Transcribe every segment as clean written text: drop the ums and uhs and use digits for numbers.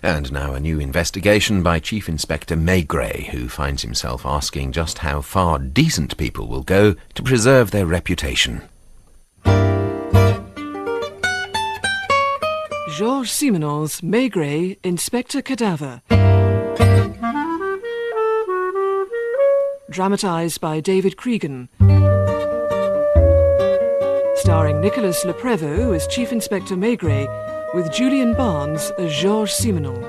And now a new investigation by Chief Inspector Maigret, who finds himself asking just how far decent people will go to preserve their reputation. Georges Simenon's Maigret, Inspector Cadaver. Dramatised by David Cregan. Starring Nicolas Le Prévost as Chief Inspector Maigret, with Julian Barnes as Georges Simenon.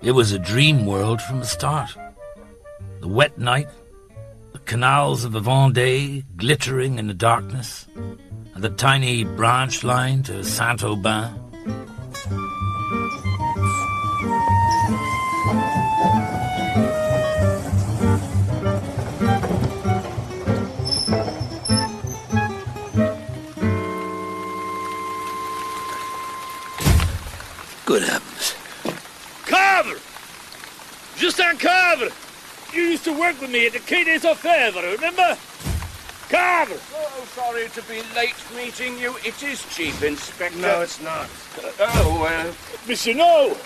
It was a dream world from the start. The wet night, the canals of the Vendée glittering in the darkness, and the tiny branch line to Saint-Aubin. Good heavens. Carver! Justin Carver! You used to work with me at the Quai des Orfèvres, remember? Carver! Oh, sorry to be late meeting you. It is Chief Inspector. No, it's not. Monsieur, no!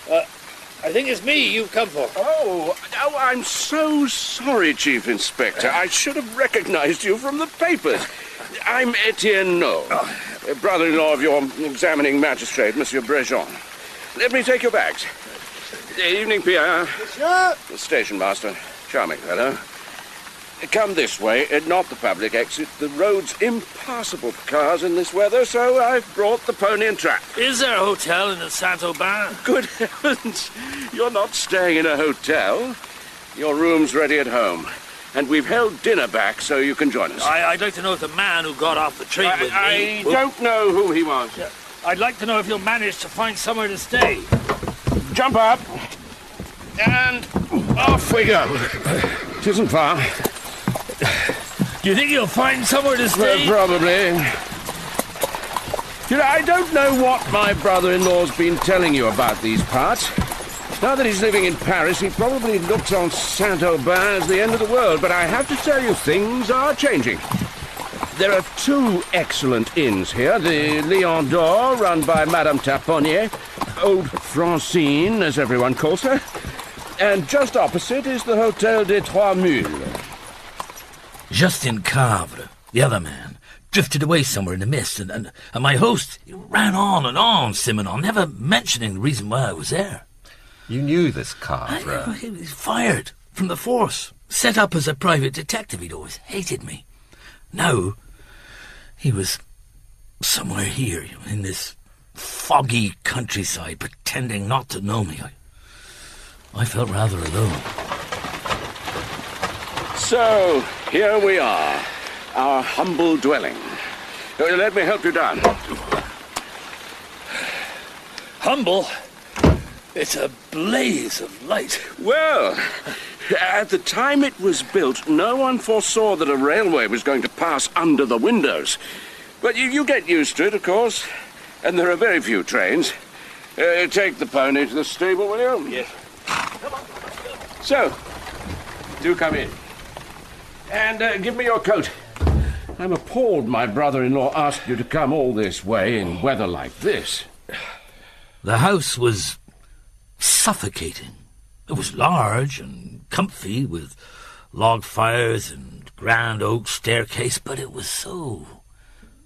I think it's me you've come for. Oh, I'm so sorry, Chief Inspector. I should have recognized you from the papers. I'm Etienne No, brother-in-law of your examining magistrate, Monsieur Brejon. Let me take your bags. Evening, Pierre. Monsieur? The station master. Charming fellow. Come this way, not the public exit. The road's impassable for cars in this weather, so I've brought the pony and trap. Is there a hotel in the Saint-Aubin? Good heavens! You're not staying in a hotel. Your room's ready at home. And we've held dinner back so you can join us. I'd like to know if the man who got off the train with me... I don't know who he was. I'd like to know if you'll manage to find somewhere to stay. Jump up. And off we go. It isn't far. Do you think you'll find somewhere to stay? Well, probably. You know, I don't know what my brother-in-law's been telling you about these parts. Now that he's living in Paris, he probably looks on Saint-Aubin as the end of the world, but I have to tell you, things are changing. There are two excellent inns here. The Lion d'Or, run by Madame Taponnier, Old Francine, as everyone calls her, and just opposite is the Hotel des Trois Mules. Justin Carver, the other man, drifted away somewhere in the mist, and my host ran on, Simenon, never mentioning the reason why I was there. You knew this Carver? He was fired from the force, set up as a private detective. He'd always hated me. Now, he was somewhere here, in this foggy countryside, pretending not to know me. I felt rather alone. So, here we are, our humble dwelling. Let me help you down. Humble? It's a blaze of light. Well, at the time it was built, no one foresaw that a railway was going to pass under the windows. But you get used to it, of course, and there are very few trains. Take the pony to the stable, will you? Yes. So, do come in. And give me your coat. I'm appalled my brother-in-law asked you to come all this way in weather like this. The house was suffocating. It was large and comfy, with log fires and grand oak staircase, but it was so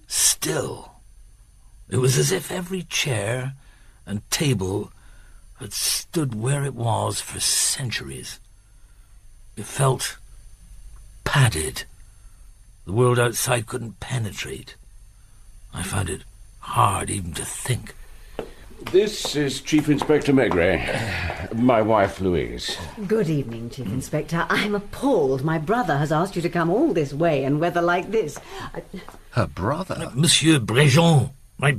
still. It was as if every chair and table had stood where it was for centuries. It felt padded. The world outside couldn't penetrate. I found it hard even to think. This is Chief Inspector Maigret, my wife Louise. Good evening, Chief Inspector. I'm appalled. My brother has asked you to come all this way in weather like this. Her brother? Monsieur Brejon, my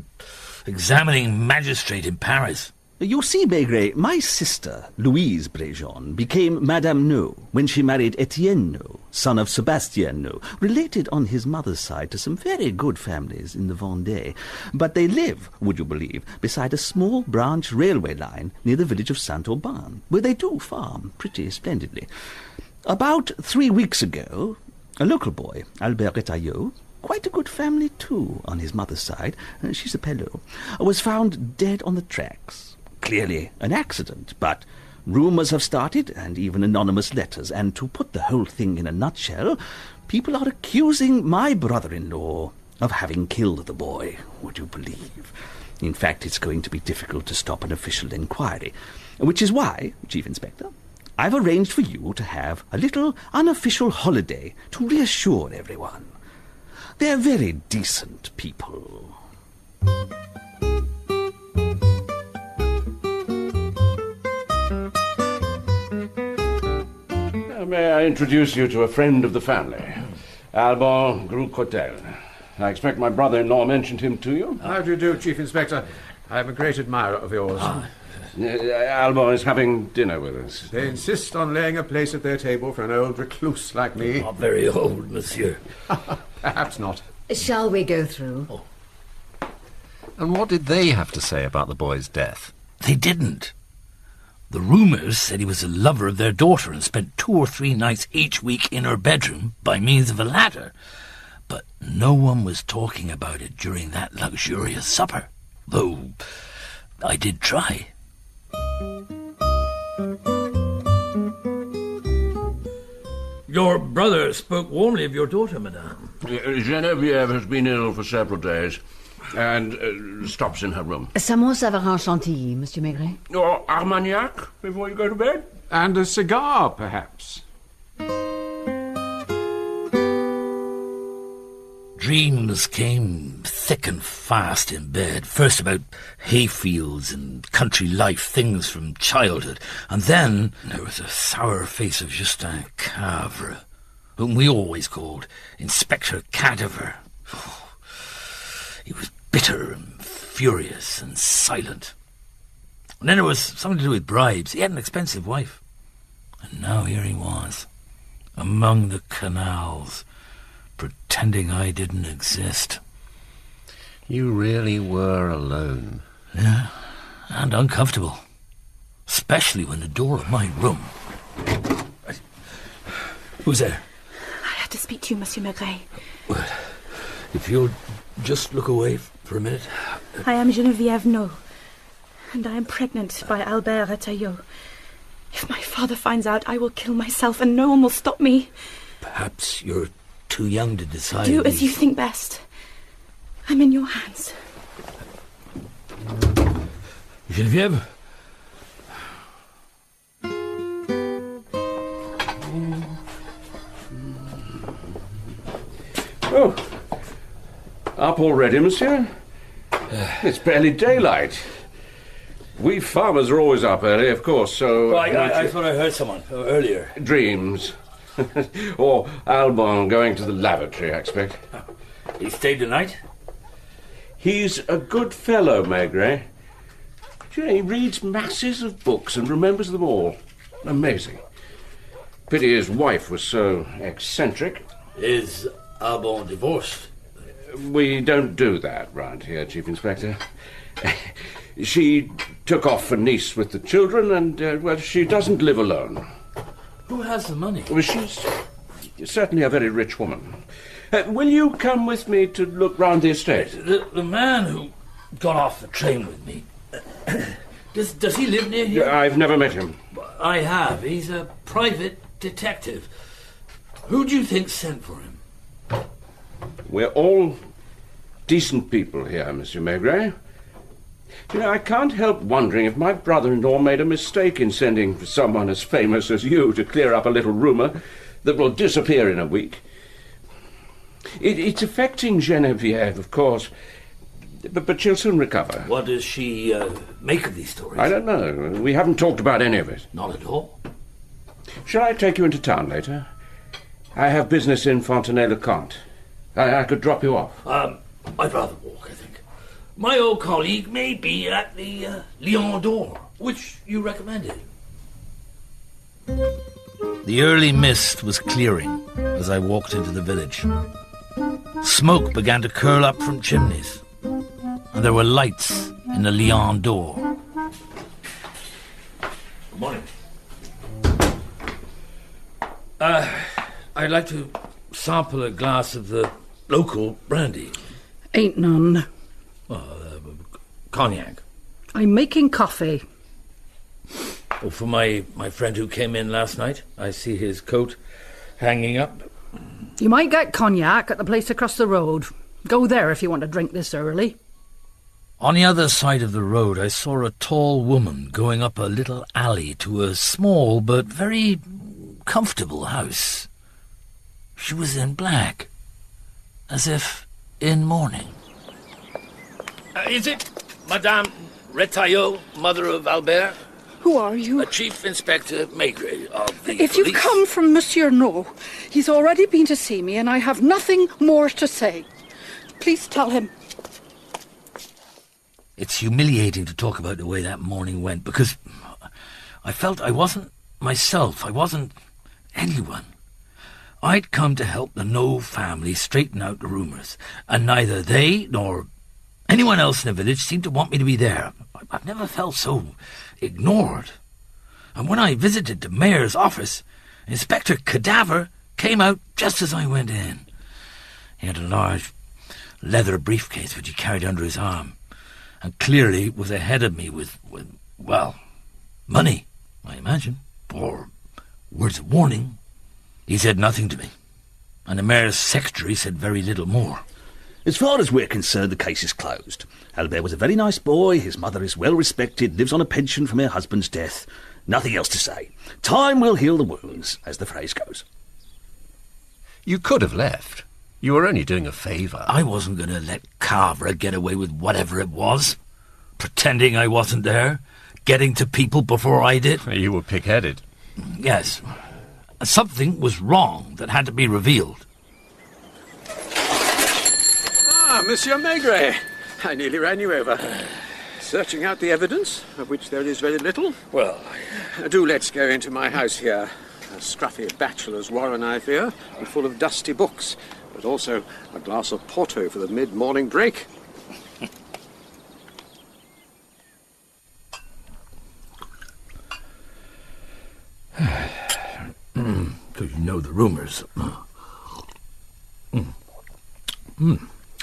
examining magistrate in Paris. You see, Maigret, my sister, Louise Brejon, became Madame No when she married Etienne No, son of Sebastien No, related on his mother's side to some very good families in the Vendée. But they live, would you believe, beside a small branch railway line near the village of Saint-Aubin, where they do farm pretty splendidly. About 3 weeks ago, a local boy, Albert Retailleau, quite a good family too, on his mother's side, she's a Pelot, was found dead on the tracks. Clearly an accident, but rumours have started, and even anonymous letters, and to put the whole thing in a nutshell, people are accusing my brother-in-law of having killed the boy, would you believe? In fact, it's going to be difficult to stop an official inquiry, which is why, Chief Inspector, I've arranged for you to have a little unofficial holiday to reassure everyone. They're very decent people. May I introduce you to a friend of the family, Alban Groucotel. I expect my brother-in-law mentioned him to you. How do you do, Chief Inspector? I am a great admirer of yours. Alban is having dinner with us. They insist on laying a place at their table for an old recluse like me. Not very old, monsieur. Perhaps not. Shall we go through? And what did they have to say about the boy's death? They didn't. The rumours said he was a lover of their daughter and spent 2 or 3 nights each week in her bedroom by means of a ladder. But no one was talking about it during that luxurious supper, though I did try. Your brother spoke warmly of your daughter, madame. Geneviève has been ill for several days and stops in her room. Some more Savarin Chantilly, Monsieur Maigret? Or Armagnac before you go to bed? And a cigar, perhaps. Dreams came thick and fast in bed, first about hayfields and country life, things from childhood, and then there was the sour face of Justin Cadaver, whom we always called Inspector Cadaver. He was bitter and furious and silent. And then there was something to do with bribes. He had an expensive wife. And now here he was, among the canals, pretending I didn't exist. You really were alone. Yeah, and uncomfortable. Especially when the door of my room... Who's there? I had to speak to you, Monsieur Maigret. Well, if you'll just look away for a minute. I am Geneviève No, and I am pregnant by Albert Retailleau. If my father finds out, I will kill myself and no one will stop me. Perhaps you're too young to decide. Do as you think best. I'm in your hands. Geneviève? Oh, up already, monsieur? It's barely daylight. We farmers are always up early, of course, so... Well, I thought I heard someone earlier. Dreams. Or Alban going to the lavatory, I expect. He stayed the night? He's a good fellow, Maigret. You know, he reads masses of books and remembers them all. Amazing. Pity his wife was so eccentric. Is Alban divorced? We don't do that round here, Chief Inspector. She took off for Nice with the children and, well, she doesn't live alone. Who has the money? Well, she's certainly a very rich woman. Will you come with me to look round the estate? The man who got off the train with me, does he live near here? I've never met him. I have. He's a private detective. Who do you think sent for him? We're all decent people here, Monsieur Maigret. You know, I can't help wondering if my brother-in-law made a mistake in sending for someone as famous as you to clear up a little rumour that will disappear in a week. It's affecting Geneviève, of course, but she'll soon recover. What does she make of these stories? I don't know. We haven't talked about any of it. Not at all. Shall I take you into town later? I have business in Fontenay-le-Comte. I could drop you off. I'd rather walk, I think. My old colleague may be at the Lion d'Or, which you recommended. The early mist was clearing as I walked into the village. Smoke began to curl up from chimneys, and there were lights in the Lion d'Or. Good morning. I'd like to sample a glass of the local brandy. Ain't none. Cognac. I'm making coffee. Oh, for my friend who came in last night. I see his coat hanging up. You might get cognac at the place across the road. Go there if you want to drink this early. On the other side of the road, I saw a tall woman going up a little alley to a small but very comfortable house. She was in black, as if in mourning. Is it Madame Retailleau, mother of Albert? Who are you? Chief Inspector Maigret of the If police. you've come from Monsieur No, he's already been to see me and I have nothing more to say. Please tell him. It's humiliating to talk about the way that morning went, because I felt I wasn't myself. I wasn't anyone. I'd come to help the No family straighten out the rumours, and neither they nor anyone else in the village seemed to want me to be there. I've never felt so ignored. And when I visited the mayor's office, Inspector Cadaver came out just as I went in. He had a large leather briefcase which he carried under his arm, and clearly was ahead of me with money, I imagine, or words of warning. He said nothing to me, and the mayor's secretary said very little more. As far as we're concerned, the case is closed. Albert was a very nice boy, his mother is well respected, lives on a pension from her husband's death. Nothing else to say. Time will heal the wounds, as the phrase goes. You could have left. You were only doing a favour. I wasn't going to let Carver get away with whatever it was. Pretending I wasn't there. Getting to people before I did. You were pig-headed. Yes. Something was wrong that had to be revealed. Ah, Monsieur Maigret. I nearly ran you over. Searching out the evidence, of which there is very little. Well, Do let's go into my house here. A scruffy bachelor's warren, I fear, and full of dusty books, but also a glass of Porto for the mid-morning break. So you know the rumours.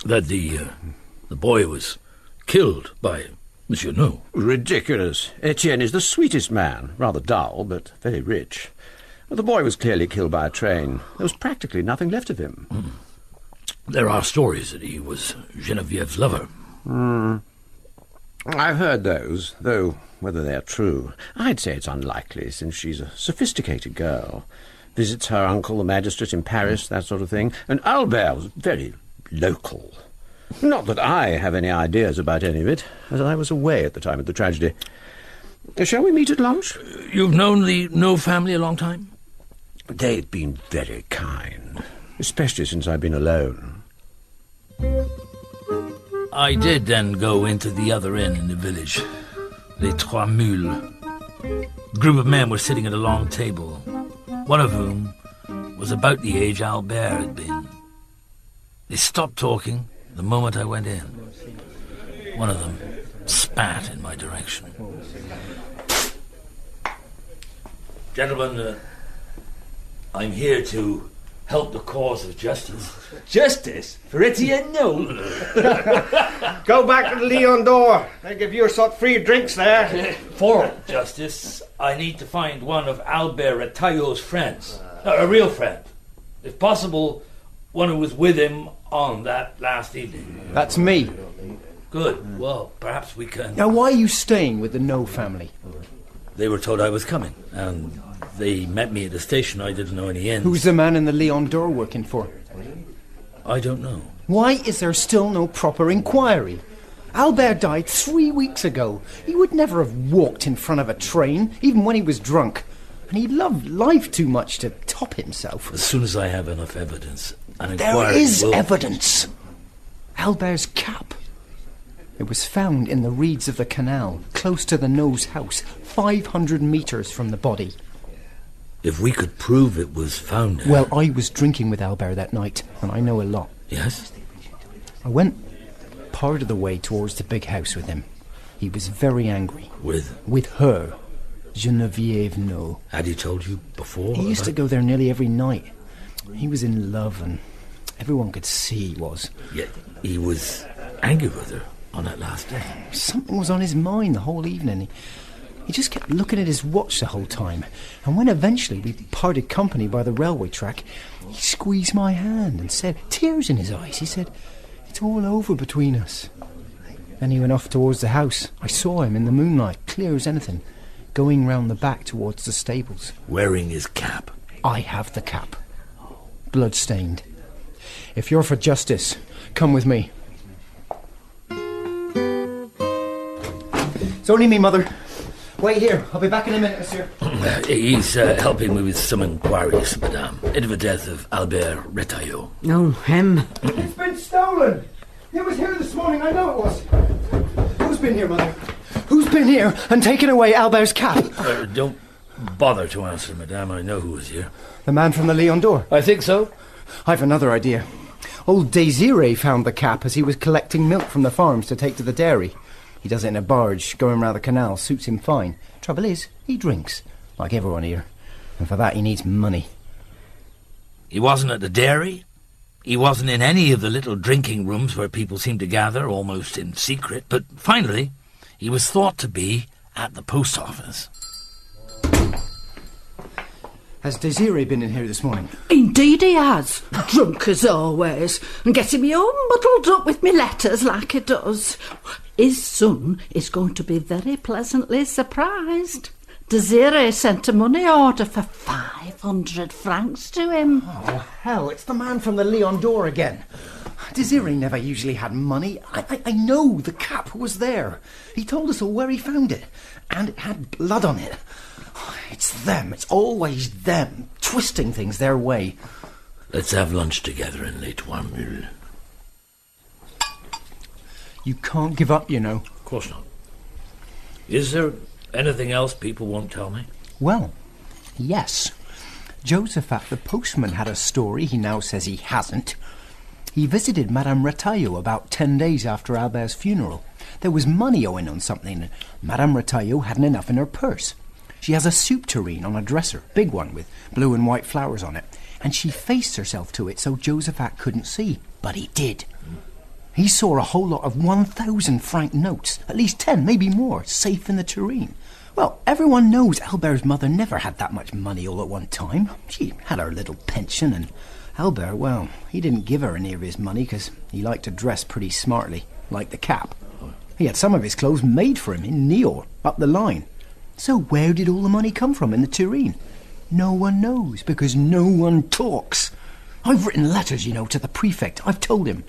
That the boy was killed by Monsieur No. Ridiculous. Etienne is the sweetest man. Rather dull, but very rich. The boy was clearly killed by a train. There was practically nothing left of him. There are stories that he was Geneviève's lover. I've heard those, though whether they're true, I'd say it's unlikely, since she's a sophisticated girl. Visits her uncle, the magistrate in Paris, that sort of thing. And Albert was very local. Not that I have any ideas about any of it, as I was away at the time of the tragedy. Shall we meet at lunch? You've known the No family a long time? They've been very kind, especially since I've been alone. I did then go into the other inn in the village, Les Trois Mules. A group of men were sitting at a long table, one of whom was about the age Albert had been. They stopped talking the moment I went in. One of them spat in my direction. Gentlemen, I'm here to help the cause of justice. Justice? For Etienne, no. Go back to the Lion d'Or. They give you sort free drinks there. For justice, I need to find one of Albert Retailleau's friends. A real friend. If possible, one who was with him on that last evening. That's me. Good. Well, perhaps we can... Now, why are you staying with the No family? They were told I was coming, and they met me at the station. I didn't know any inns. Who's the man in the Lion d'Or working for? I don't know. Why is there still no proper inquiry? Albert died 3 weeks ago. He would never have walked in front of a train, even when he was drunk. And he loved life too much to top himself. As soon as I have enough evidence, an There inquiry is will... evidence. Albert's cap. It was found in the reeds of the canal, close to the No's house, 500 metres from the body. If we could prove it was found there... Well, I was drinking with Albert that night, and I know a lot. Yes? I went part of the way towards the big house with him. He was very angry. With? With her. Geneviève No. Had he told you before? He used to go there nearly every night. He was in love, and Everyone could see he was. Yet he was angry with her on that last day. Something was on his mind the whole evening. He just kept looking at his watch the whole time. And when eventually we parted company by the railway track, he squeezed my hand and said, tears in his eyes, he said, "It's all over between us." Then he went off towards the house. I saw him in the moonlight, clear as anything, going round the back towards the stables. Wearing his cap. I have the cap. Bloodstained. If you're for justice, come with me. It's only me, Mother. Wait here. I'll be back in a minute, monsieur. He's helping me with some inquiries, madame, into the death of Albert Retailleau. Oh, him. It's been stolen. It was here this morning, I know it was. Who's been here, Mother? Who's been here and taken away Albert's cap? Don't bother to answer, madame. I know who was here. The man from the Lion d'Or? I think so. I've another idea. Old Désiré found the cap as he was collecting milk from the farms to take to the dairy. He does it in a barge, going round the canal. Suits him fine. Trouble is, he drinks, like everyone here. And for that he needs money. He wasn't at the dairy. He wasn't in any of the little drinking rooms where people seem to gather, almost in secret. But finally, he was thought to be at the post office. Has Désiré been in here this morning? Indeed he has. Drunk as always. And getting me home muddled up with me letters like he does. His son is going to be very pleasantly surprised. Désiré sent a money order for 500 francs to him. Oh, hell, it's the man from the Lion d'Or again. Désiré never usually had money. I know the cap was there. He told us all where he found it. And it had blood on it. It's them. It's always them. Twisting things their way. Let's have lunch together in Les Trois Mules. You can't give up, you know. Of course not. Is there anything else people won't tell me? Well, yes. Josephat the postman had a story he now says he hasn't. He visited Madame Retailleau about 10 days after Albert's funeral. There was money owing on something, and Madame Retailleau hadn't enough in her purse. She has a soup tureen on a dresser, big one with blue and white flowers on it, and she faced herself to it so Josephat couldn't see, but he did. He saw a whole lot of 1,000 franc notes, at least 10, maybe more, safe in the tureen. Well, everyone knows Albert's mother never had that much money all at one time. She had her little pension, and Albert, well, he didn't give her any of his money because he liked to dress pretty smartly, like the cap. He had some of his clothes made for him in Niort, up the line. So where did all the money come from in the tureen? No one knows, because no one talks. I've written letters, you know, to the prefect. I've told him.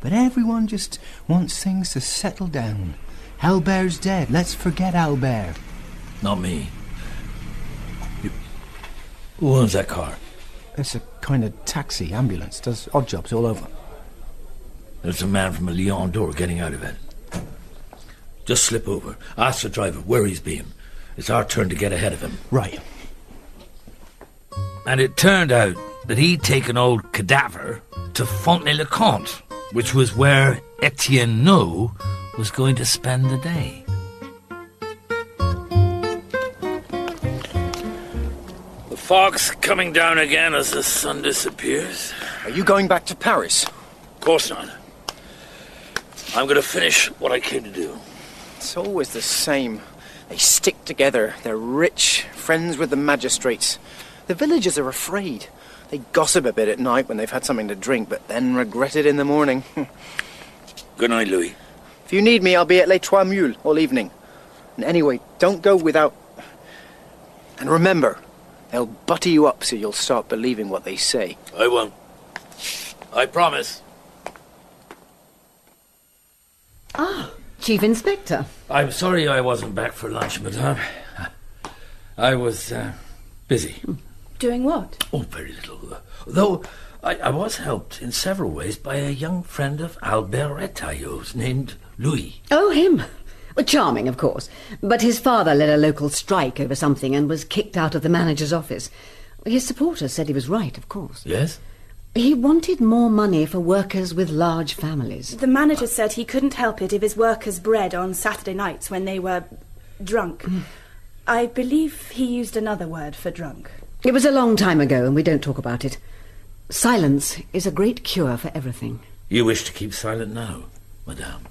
But everyone just wants things to settle down. Albert's dead. Let's forget Albert. Not me. Who owns that car? It's a kind of taxi ambulance. Does odd jobs all over. There's a man from a Lion d'Or getting out of it. Just slip over. Ask the driver where he's been. It's our turn to get ahead of him. Right. And it turned out that he'd taken old Cadaver to Fontenay-le-Comte, which was where Etienne No was going to spend the day. The fog's coming down again as the sun disappears. Are you going back to Paris? Of course not. I'm going to finish what I came to do. It's always the same. They stick together. They're rich, friends with the magistrates. The villagers are afraid. They gossip a bit at night when they've had something to drink, but then regret it in the morning. Good night, Louis. If you need me, I'll be at Les Trois Mules all evening. And anyway, don't go without... And remember, they'll butter you up so you'll start believing what they say. I won't. I promise. Ah, Chief Inspector. I'm sorry I wasn't back for lunch, madame. I was busy. Doing what? Oh, very little. Though I was helped in several ways by a young friend of Albert Retailleau's named Louis. Oh, him. Well, charming, of course. But his father led a local strike over something and was kicked out of the manager's office. His supporters said he was right, of course. Yes? He wanted more money for workers with large families. The manager said he couldn't help it if his workers bred on Saturday nights when they were drunk. I believe he used another word for drunk. It was a long time ago and we don't talk about it. Silence is a great cure for everything. You wish to keep silent now, madame?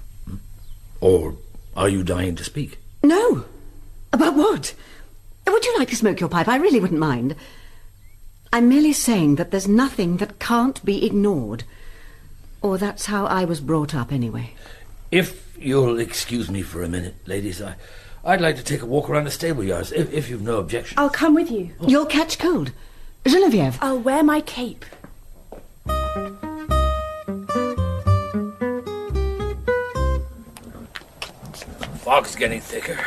Or are you dying to speak? No. About what? Would you like to smoke your pipe? I really wouldn't mind. I'm merely saying that there's nothing that can't be ignored. Or that's how I was brought up anyway. If you'll excuse me for a minute, ladies, I'd like to take a walk around the stable yards, if you've no objection. I'll come with you. Oh. You'll catch cold. Geneviève. I'll wear my cape. Fog's getting thicker.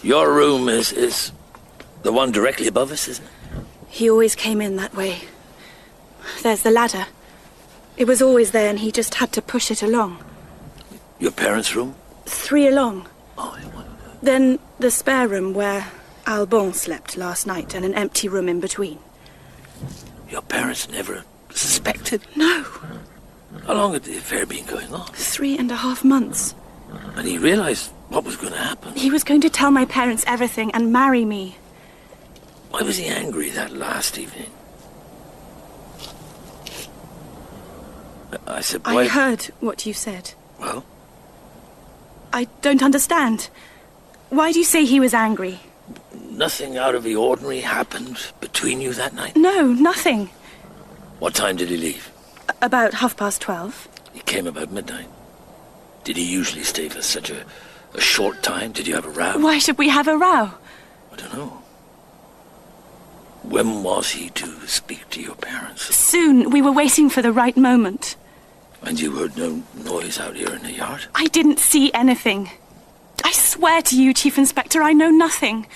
Your room is the one directly above us, isn't it? He always came in that way. There's the ladder. It was always there and he just had to push it along. Your parents' room? 3 along. Oh, Then the spare room where Albon slept last night and an empty room in between. Your parents never suspected? No. How long had the affair been going on? 3.5 months. And he realized what was going to happen? He was going to tell my parents everything and marry me. Why was he angry that last evening? I said, why? I heard what you said. Well? I don't understand. Why do you say he was angry? Nothing out of the ordinary happened between you that night? No, nothing. What time did he leave? About 12:30. He came about midnight. Did he usually stay for such a short time? Did you have a row? Why should we have a row? I don't know. When was he to speak to your parents? Soon. We were waiting for the right moment. And you heard no noise out here in the yard? I didn't see anything. I swear to you, Chief Inspector, I know nothing.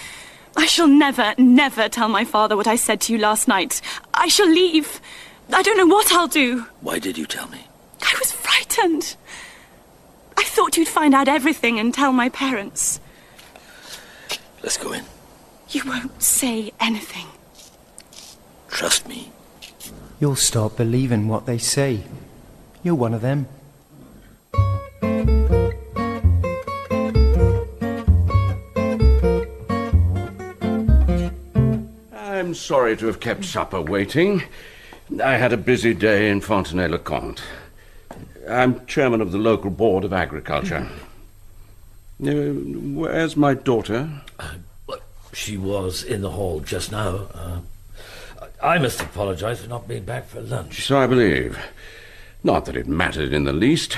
I shall never, never tell my father what I said to you last night. I shall leave. I don't know what I'll do. Why did you tell me? I was frightened. I thought you'd find out everything and tell my parents. Let's go in. You won't say anything. Trust me. You'll start believing what they say. You're one of them. I'm sorry to have kept supper waiting. I had a busy day in Fontenay-le-Comte. I'm chairman of the local board of agriculture. Where's my daughter? She was in the hall just now. I must apologize for not being back for lunch. So I believe. Not that it mattered in the least.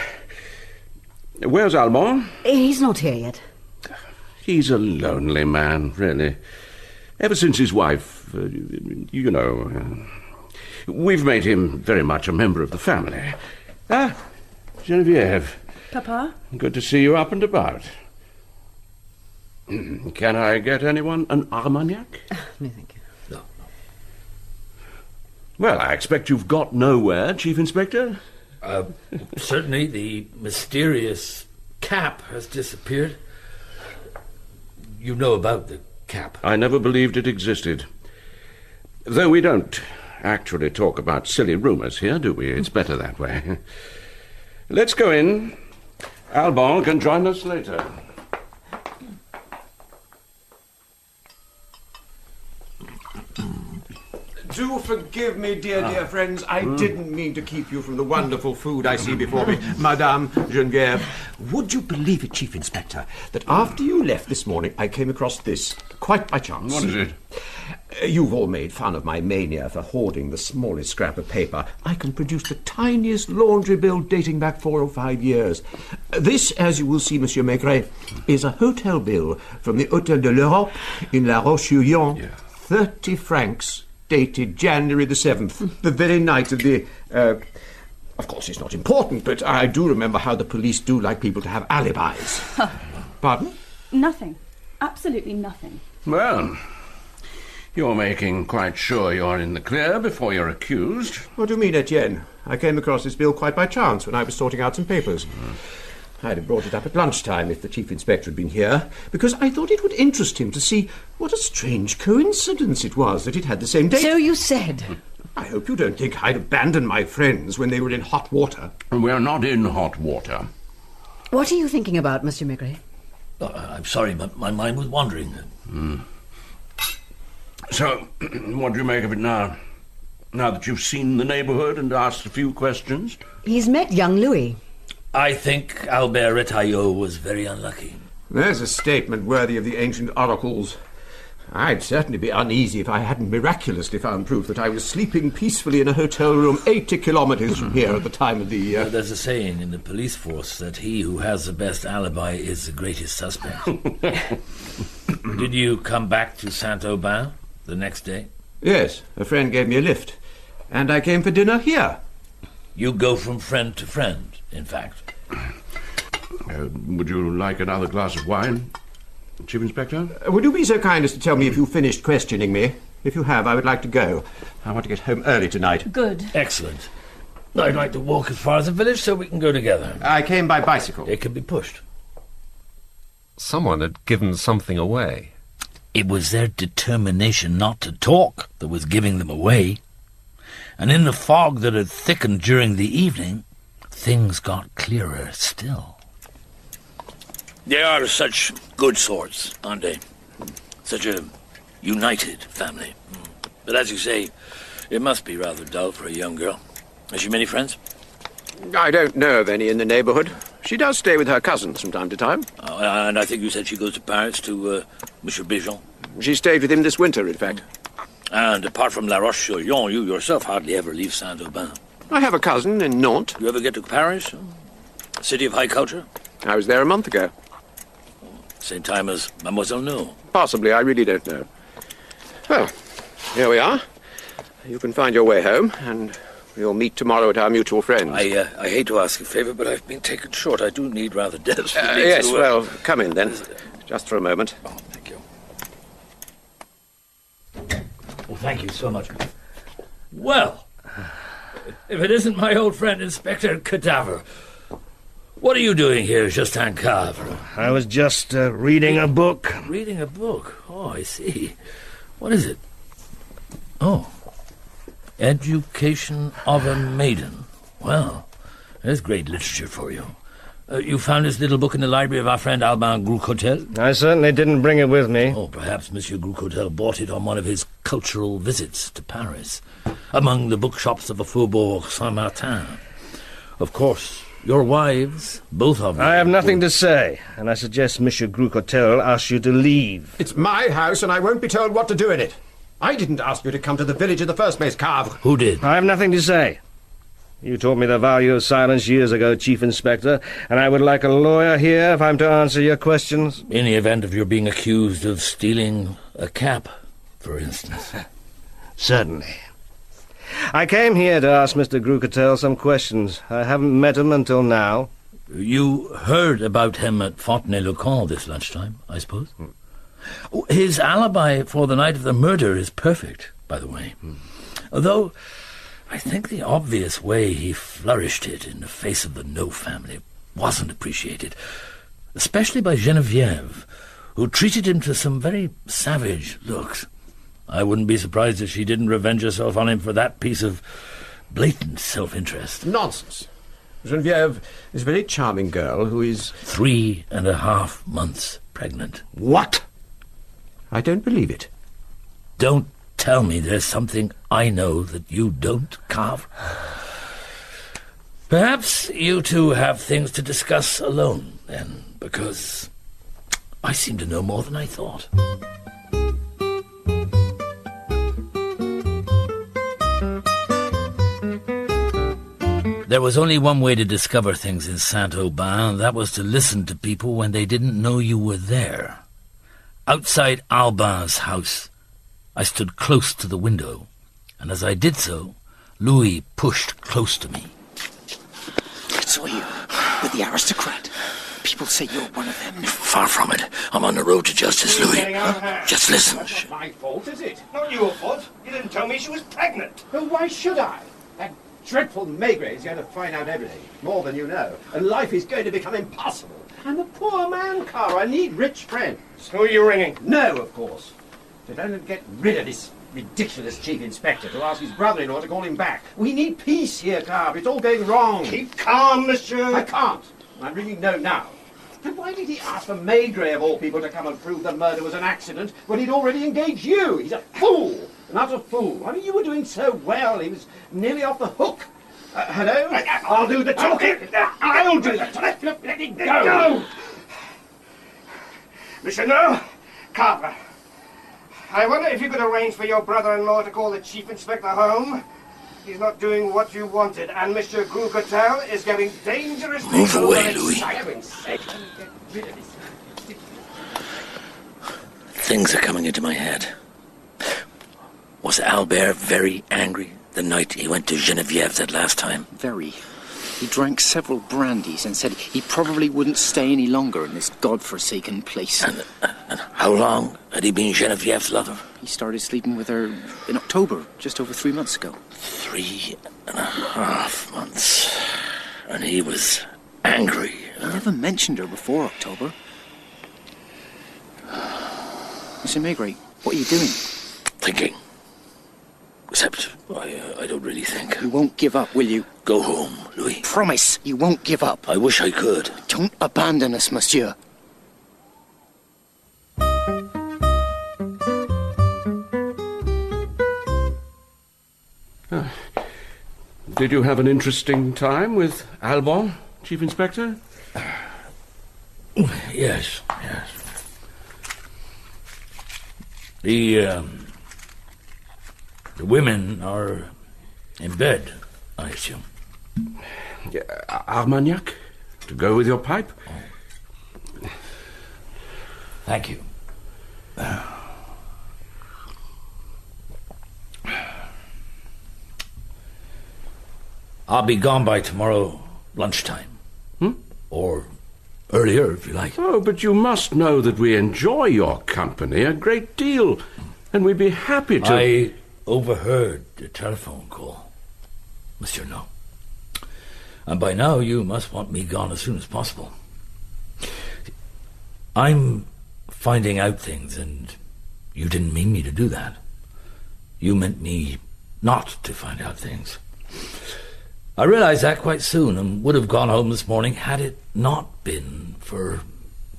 Where's Albon? He's not here yet. He's a lonely man, really. Ever since his wife, we've made him very much a member of the family. Ah, Geneviève. Papa? Good to see you up and about. Can I get anyone an Armagnac? No, thank you. No. Well, I expect you've got nowhere, Chief Inspector? Certainly the mysterious cap has disappeared. You know about the cap. I never believed it existed. Though we don't actually talk about silly rumours here, do we? It's better that way. Let's go in. Albon can join us later. Do forgive me, dear friends. I didn't mean to keep you from the wonderful food I see before me. Madame Geneviève, would you believe it, Chief Inspector, that after you left this morning, I came across this, quite by chance. What is it? You've all made fun of my mania for hoarding the smallest scrap of paper. I can produce the tiniest laundry bill dating back 4 or 5 years. This, as you will see, Monsieur Maigret, is a hotel bill from the Hôtel de l'Europe in La Roche-Huillon. Yeah. 30 francs. Dated January the 7th, the very night of the... Of course, it's not important, but I do remember how the police do like people to have alibis. Pardon? Nothing. Absolutely nothing. Well, you're making quite sure you're in the clear before you're accused. What do you mean, Etienne? I came across this bill quite by chance when I was sorting out some papers. I'd have brought it up at lunchtime if the Chief Inspector had been here, because I thought it would interest him to see what a strange coincidence it was that it had the same date. So you said. I hope you don't think I'd abandoned my friends when they were in hot water. We're not in hot water. What are you thinking about, Monsieur Maigret? I'm sorry, but my mind was wandering. So, what do you make of it now? Now that you've seen the neighbourhood and asked a few questions? He's met young Louis. I think Albert Retailleau was very unlucky. There's a statement worthy of the ancient oracles. I'd certainly be uneasy if I hadn't miraculously found proof that I was sleeping peacefully in a hotel room 80 kilometres from here at the time of the... There's a saying in the police force that he who has the best alibi is the greatest suspect. Did you come back to Saint-Aubin the next day? Yes, a friend gave me a lift, and I came for dinner here. You go from friend to friend, in fact. Would you like another glass of wine, Chief Inspector? Would you be so kind as to tell me if you finished questioning me? If you have, I would like to go. I want to get home early tonight. Good. Excellent. I'd like to walk as far as the village so we can go together. I came by bicycle. It can be pushed. Someone had given something away. It was their determination not to talk that was giving them away. And in the fog that had thickened during the evening, things got clearer still. They are such good sorts, aren't they? Such a united family. But as you say, it must be rather dull for a young girl. Has she many friends? I don't know of any in the neighbourhood. She does stay with her cousins from time to time. And I think you said she goes to Paris to Monsieur Béjean. She stayed with him this winter, in fact. And apart from La Roche-sur-Yon, you yourself hardly ever leave Saint-Aubin. I have a cousin in Nantes. You ever get to Paris? City of high culture? I was there a month ago. Same time as Mademoiselle No. Possibly, I really don't know. Well, here we are. You can find your way home, and we'll meet tomorrow at our mutual friend's. I hate to ask a favour, but I've been taken short. I do need rather desperately yes, well, come in then. Just for a moment. Oh, thank you. Well, thank you so much. Well, if it isn't my old friend Inspector Cadaver. What are you doing here, Justin Cavre? I was just reading a book. Reading a book? Oh, I see. What is it? Oh. Education of a Maiden. Well, there's great literature for you. You found this little book in the library of our friend Albin Groucotel? I certainly didn't bring it with me. Oh, perhaps Monsieur Groucotel bought it on one of his cultural visits to Paris, among the bookshops of the Faubourg Saint-Martin. Of course, your wives, both of them... I have nothing to say, and I suggest Monsieur Groucotel asks you to leave. It's my house, and I won't be told what to do in it. I didn't ask you to come to the village in the first place, Cavre. Who did? I have nothing to say. You taught me the value of silence years ago, Chief Inspector, and I would like a lawyer here if I'm to answer your questions. In the event of your being accused of stealing a cap, for instance. Certainly. I came here to ask Mr. Groucotel some questions. I haven't met him until now. You heard about him at Fontenay-le-Comte this lunchtime, I suppose? His alibi for the night of the murder is perfect, by the way. Though I think the obvious way he flourished it in the face of the No family wasn't appreciated, especially by Geneviève, who treated him to some very savage looks. I wouldn't be surprised if she didn't revenge herself on him for that piece of blatant self-interest. Nonsense. Geneviève is a very charming girl who is... 3.5 months pregnant. What? I don't believe it. Don't tell me there's something I know that you don't, Carve. Perhaps you two have things to discuss alone, then, because I seem to know more than I thought. There was only one way to discover things in Saint-Aubin, and that was to listen to people when they didn't know you were there. Outside Albin's house, I stood close to the window, and as I did so, Louis pushed close to me. I saw you with the aristocrat. People say you're one of them. Far from it. I'm on the road to justice, Louis. Just listen. Not my fault, is it? Not your fault. You didn't tell me she was pregnant. Well, why should I? That dreadful Maigret is going to find out everything, more than you know, and life is going to become impossible. I'm a poor man, Carl. I need rich friends. Who are you ringing? No, of course. To don't get rid of this ridiculous chief inspector, to ask his brother-in-law to call him back. We need peace here, Carl. It's all going wrong. Keep calm, monsieur. I can't. I really know now. And why did he ask for Maigret, of all people, to come and prove the murder was an accident when he'd already engaged you? He's a fool, an utter fool. I mean, you were doing so well, he was nearly off the hook. Hello? I'll do the talking. I'll do the talking. Let him go. Monsieur No, Carver. I wonder if you could arrange for your brother-in-law to call the chief inspector home. He's not doing what you wanted, and Mr. Gougatel is getting dangerously... Move away, Louis. Things are coming into my head. Was Albert very angry the night he went to Geneviève that last time? Very. He drank several brandies and said he probably wouldn't stay any longer in this godforsaken place. And how long had he been Geneviève's lover? He started sleeping with her in October, just over 3 months ago. 3.5 months. And he was angry. He never mentioned her before October. Mr. Maigret, what are you doing? Thinking. Except, I don't really think. You won't give up, will you? Go home, Louis. Promise you won't give up. I wish I could. Don't abandon us, monsieur. Did you have an interesting time with Albon, Chief Inspector? Yes. The women are in bed, I assume. Armagnac, to go with your pipe? Oh. Thank you. I'll be gone by tomorrow lunchtime. Or earlier, if you like. Oh, but you must know that we enjoy your company a great deal, and we'd be happy to... I overheard the telephone call, Monsieur No. And by now you must want me gone as soon as possible. I'm finding out things, and you didn't mean me to do that. You meant me not to find out things. I realized that quite soon and would have gone home this morning had it not been for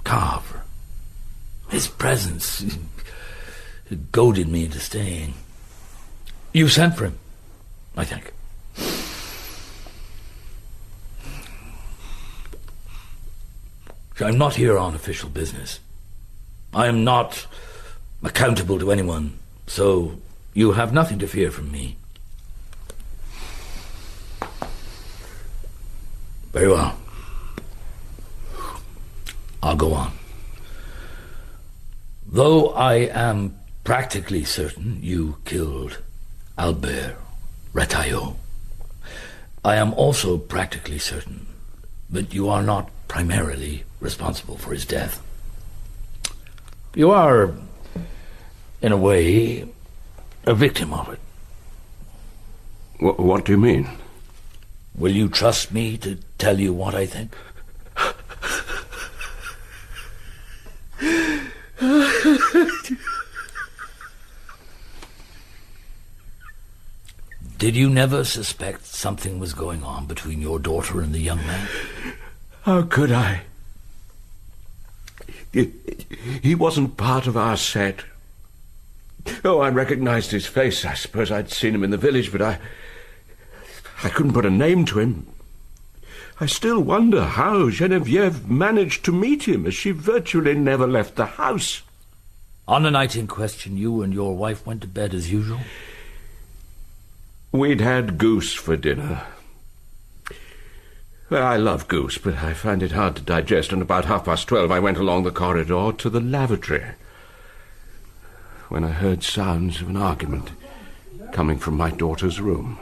Cadaver. His presence goaded me into staying. You sent for him, I think. I'm not here on official business. I'm not accountable to anyone, so you have nothing to fear from me. Very well. I'll go on. Though I am practically certain you killed Albert Retailleau, I am also practically certain that you are not primarily responsible for his death. You are, in a way, a victim of it. What do you mean? Will you trust me to tell you what I think? Did you never suspect something was going on between your daughter and the young man? How could I? He wasn't part of our set. Oh, I recognized his face. I suppose I'd seen him in the village, but I couldn't put a name to him. I still wonder how Geneviève managed to meet him, as she virtually never left the house. On the night in question, you and your wife went to bed as usual? We'd had goose for dinner. Well, I love goose, but I find it hard to digest, and about 12:30 I went along the corridor to the lavatory, when I heard sounds of an argument coming from my daughter's room.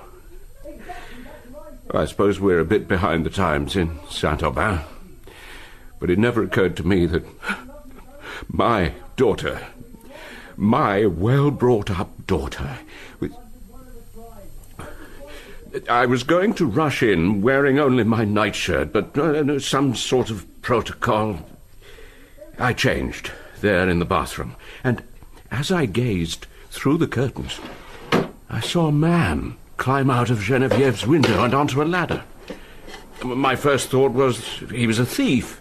I suppose we're a bit behind the times in Saint-Aubin, but it never occurred to me that my daughter, my well-brought-up daughter... I was going to rush in wearing only my nightshirt, but some sort of protocol... I changed there in the bathroom, and as I gazed through the curtains, I saw a man climb out of Geneviève's window and onto a ladder. My first thought was he was a thief.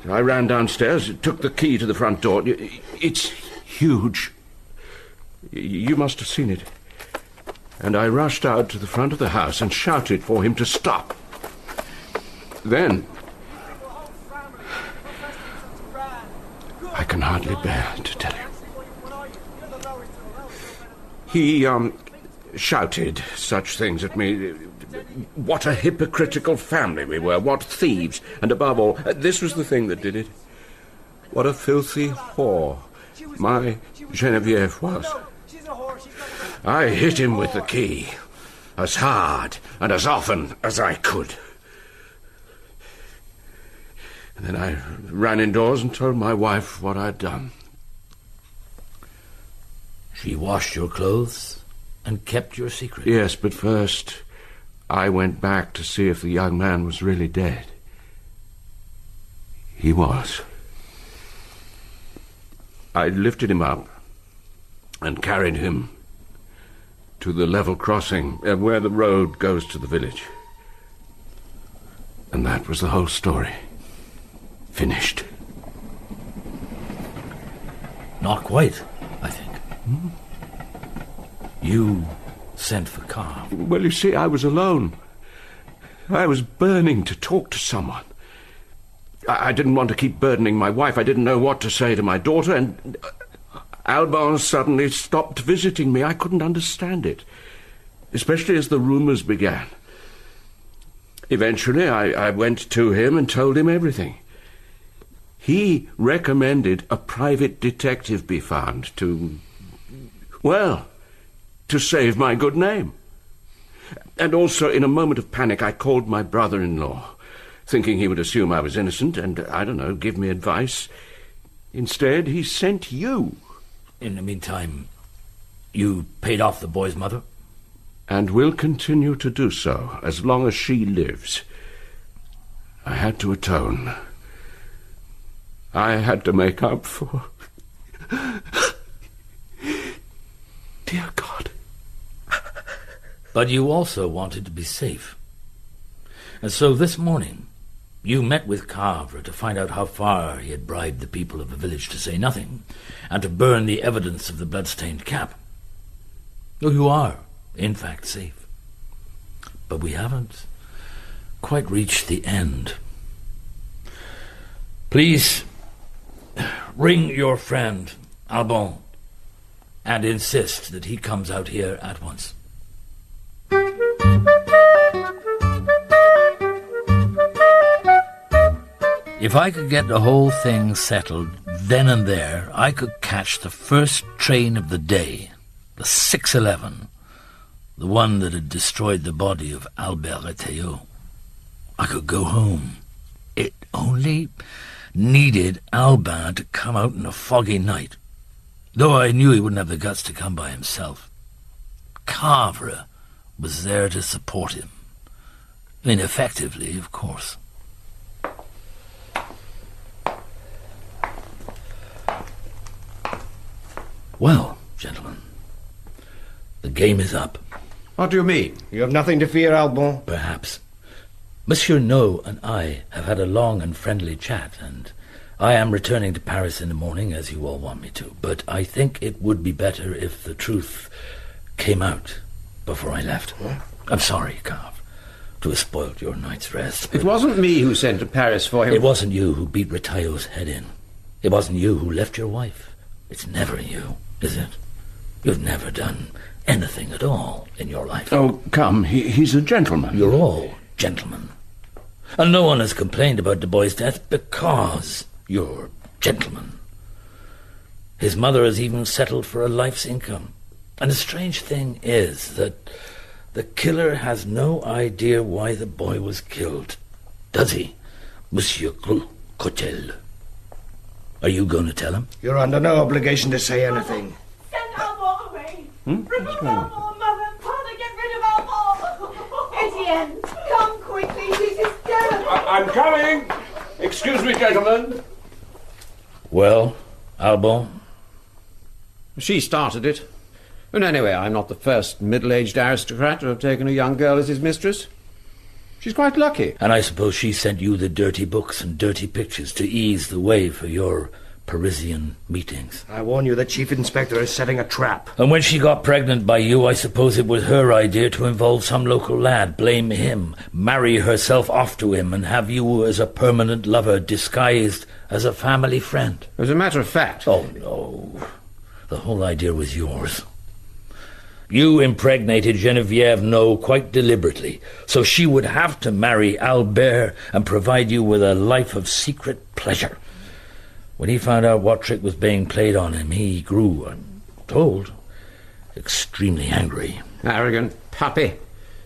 I ran downstairs, took the key to the front door. It's huge. You must have seen it. And I rushed out to the front of the house and shouted for him to stop. Then I can hardly bear to tell you. He shouted such things at me. What a hypocritical family we were, what thieves, and above all, this was the thing that did it. What a filthy whore my Geneviève was. I hit him with the key, as hard and as often as I could. And then I ran indoors and told my wife what I'd done. She washed your clothes and kept your secret? Yes, but first I went back to see if the young man was really dead. He was. I lifted him up and carried him to the level crossing where the road goes to the village. And that was the whole story. Finished. Not quite, I think. You sent for Carr. Well, you see, I was alone. I was burning to talk to someone. I didn't want to keep burdening my wife. I didn't know what to say to my daughter, and Albon suddenly stopped visiting me. I couldn't understand it, especially as the rumours began. Eventually, I went to him and told him everything. He recommended a private detective be found to save my good name. And also, in a moment of panic, I called my brother-in-law, thinking he would assume I was innocent and, I don't know, give me advice. Instead, he sent you. In the meantime, you paid off the boy's mother? And will continue to do so, as long as she lives. I had to atone. I had to make up for... Dear God. But you also wanted to be safe. And so this morning, you met with Cadaver to find out how far he had bribed the people of the village to say nothing, and to burn the evidence of the bloodstained cap. Oh, you are, in fact, safe. But we haven't quite reached the end. Please, ring your friend, Albon, and insist that he comes out here at once. If I could get the whole thing settled then and there, I could catch the first train of the day, the 6:11, the one that had destroyed the body of Albert Retteillot. I could go home. It only needed Albin to come out in a foggy night, though I knew he wouldn't have the guts to come by himself. Cadaver was there to support him. Ineffectively, of course. Well, gentlemen, the game is up. What do you mean? You have nothing to fear, Albon? Perhaps. Monsieur No and I have had a long and friendly chat, and I am returning to Paris in the morning, as you all want me to. But I think it would be better if the truth came out before I left. Huh? I'm sorry, Carve, to have spoiled your night's rest. It wasn't me who sent to Paris for him. It wasn't you who beat Retteillot's head in. It wasn't you who left your wife. It's never you, is it? You've never done anything at all in your life. Oh, come, he's a gentleman. You're all gentlemen. And no one has complained about the boy's death because you're gentlemen. His mother has even settled for a life's income. And the strange thing is that the killer has no idea why the boy was killed. Does he, Monsieur Cotel? Are you going to tell him? You're under no obligation to say anything. Send Albon away. Remove Albon, Mother. Father, get rid of Albon. Etienne, come quickly. He's hysterical. I'm coming. Excuse me, gentlemen. Well, Albon? She started it. And anyway, I'm not the first middle-aged aristocrat to have taken a young girl as his mistress. She's quite lucky. And I suppose she sent you the dirty books and dirty pictures to ease the way for your Parisian meetings. I warn you, the Chief Inspector is setting a trap. And when she got pregnant by you, I suppose it was her idea to involve some local lad, blame him, marry herself off to him, and have you as a permanent lover disguised as a family friend. As a matter of fact... Oh, no. The whole idea was yours. You impregnated Geneviève No quite deliberately, so she would have to marry Albert and provide you with a life of secret pleasure. When he found out what trick was being played on him, he grew, I'm told, extremely angry. Arrogant puppy.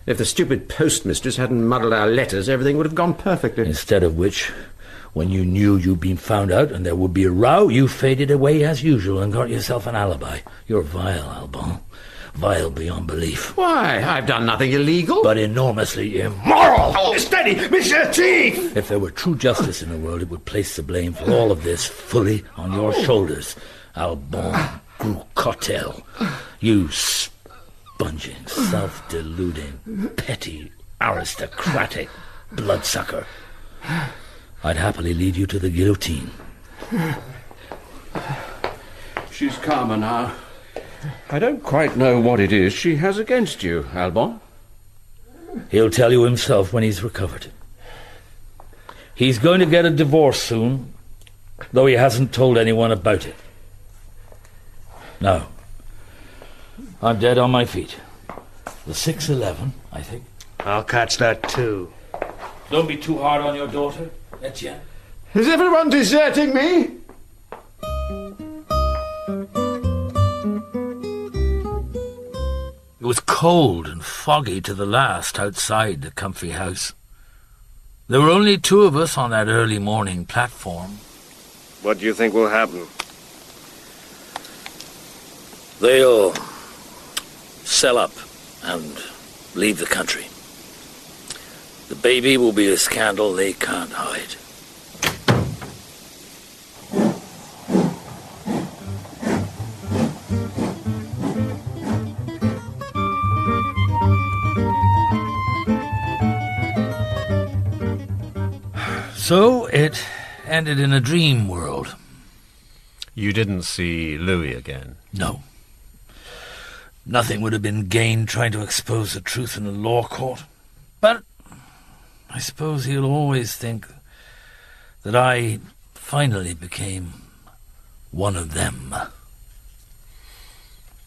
If the stupid postmistress hadn't muddled our letters, everything would have gone perfectly. Instead of which, when you knew you'd been found out and there would be a row, you faded away as usual and got yourself an alibi. You're vile, Aubin. Vile beyond belief. Why? I've done nothing illegal. But enormously immoral. Oh, steady, Monsieur Chief! If there were true justice in the world, it would place the blame for all of this fully on your shoulders. Aubin Groucotel. You sponging, self-deluding, petty, aristocratic bloodsucker. I'd happily lead you to the guillotine. She's calmer now. I don't quite know what it is she has against you, Aubin. He'll tell you himself when he's recovered. He's going to get a divorce soon, though he hasn't told anyone about it. Now, I'm dead on my feet. The 6:11, I think. I'll catch that too. Don't be too hard on your daughter, Etienne. Is everyone deserting me? It was cold and foggy to the last outside the comfy house. There were only two of us on that early morning platform. What do you think will happen? They'll sell up and leave the country. The baby will be a scandal they can't hide. So it ended in a dream world. You didn't see Louis again? No. Nothing would have been gained trying to expose the truth in a law court. But I suppose he'll always think that I finally became one of them.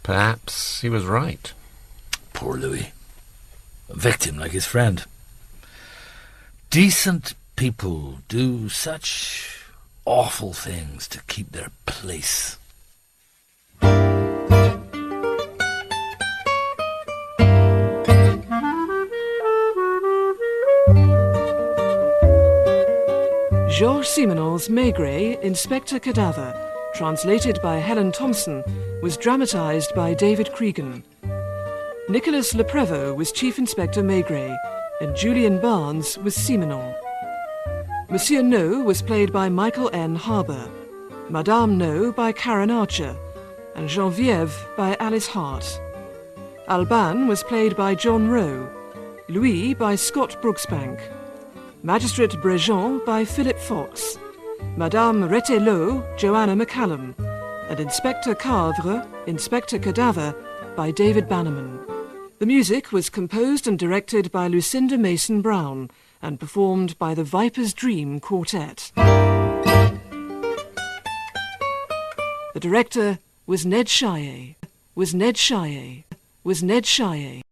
Perhaps he was right. Poor Louis. A victim like his friend. Decent people do such awful things to keep their place. Georges Simenon's Maigret, Inspector Cadaver, translated by Helen Thompson, was dramatised by David Cregan. Nicholas Le Prévost was Chief Inspector Maigret, and Julian Barnes was Simenon. Monsieur No was played by Michael N. Harbour, Madame No by Karen Archer, and Geneviève by Alice Hart. Alban was played by John Rowe, Louis by Scott Brooksbank, Magistrate Brejean by Philip Fox, Madame Retelot, Joanna McCallum, and Inspector Cavre, Inspector Cadaver by David Bannerman. The music was composed and directed by Lucinda Mason-Brown and performed by the Viper's Dream Quartet. The director was Ned Shire.